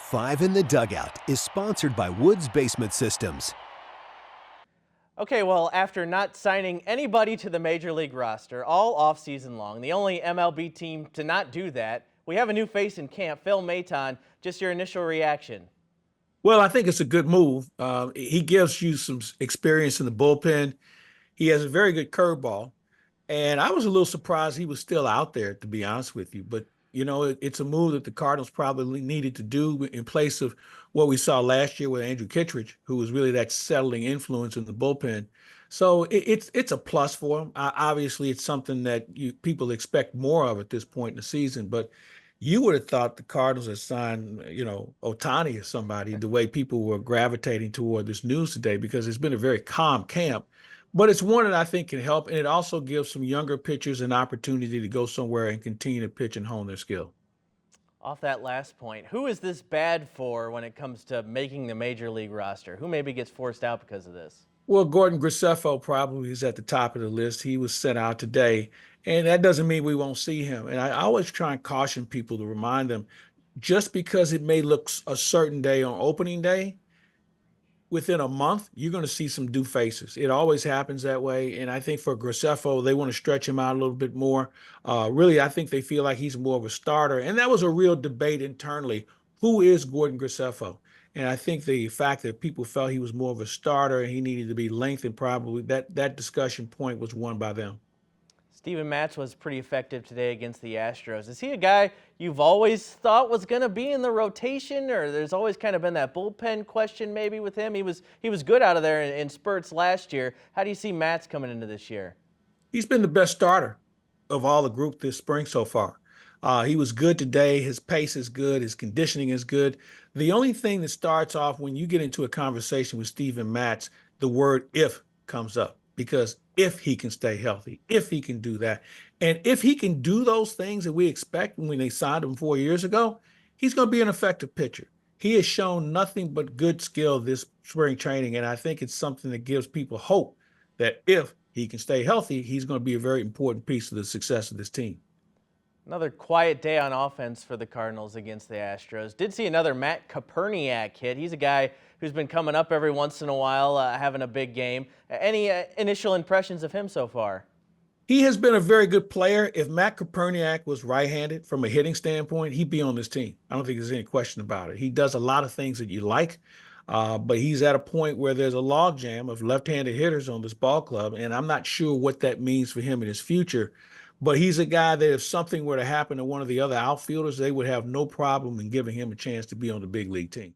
Five in the Dugout is sponsored by Woods Basement Systems. Okay, well, after not signing anybody to the Major League roster all offseason long, the only MLB team to not do that, we have a new face in camp, Phil Maton. Just your initial reaction. Well, I think it's a good move. He gives you some experience in the bullpen. He has a very good curveball. And I was a little surprised he was still out there, to be honest with you. But, it's a move that the Cardinals probably needed to do in place of what we saw last year with Andrew Kittredge, who was really that settling influence in the bullpen. So it's a plus for him. Obviously, it's something that people expect more of at this point in the season. But you would have thought the Cardinals had signed, Ohtani or somebody, the way people were gravitating toward this news today, because it's been a very calm camp. But it's one that I think can help, and it also gives some younger pitchers an opportunity to go somewhere and continue to pitch and hone their skill. Off that last point, who is this bad for when it comes to making the Major League roster? Who maybe gets forced out because of this? Well, Gordon Graceffo probably is at the top of the list. He was sent out today, and that doesn't mean we won't see him. And I always try and caution people to remind them, just because it may look a certain day on opening day, within a month, you're going to see some new faces. It always happens that way. And I think for Graceffo, they want to stretch him out a little bit more. Really, I think they feel like he's more of a starter. And that was a real debate internally. Who is Gordon Graceffo? And I think the fact that people felt he was more of a starter and he needed to be lengthened, probably that discussion point was won by them. Steven Matz was pretty effective today against the Astros. Is he a guy you've always thought was going to be in the rotation, or there's always kind of been that bullpen question maybe with him? He was good out of there in spurts last year. How do you see Matz coming into this year? He's been the best starter of all the group this spring so far. He was good today. His pace is good. His conditioning is good. The only thing that starts off when you get into a conversation with Steven Matz, the word "if" comes up, because if he can stay healthy, if he can do that, and if he can do those things that we expect when they signed him 4 years ago, he's going to be an effective pitcher. He has shown nothing but good skill this spring training, and I think it's something that gives people hope that if he can stay healthy, he's going to be a very important piece of the success of this team. Another quiet day on offense for the Cardinals against the Astros. Did see another Matt Koperniak hit. He's a guy who's been coming up every once in a while, having a big game. Any initial impressions of him so far? He has been a very good player. If Matt Koperniak was right-handed from a hitting standpoint, he'd be on this team. I don't think there's any question about it. He does a lot of things that you like, but he's at a point where there's a logjam of left-handed hitters on this ball club, and I'm not sure what that means for him in his future. But he's a guy that if something were to happen to one of the other outfielders, they would have no problem in giving him a chance to be on the big league team.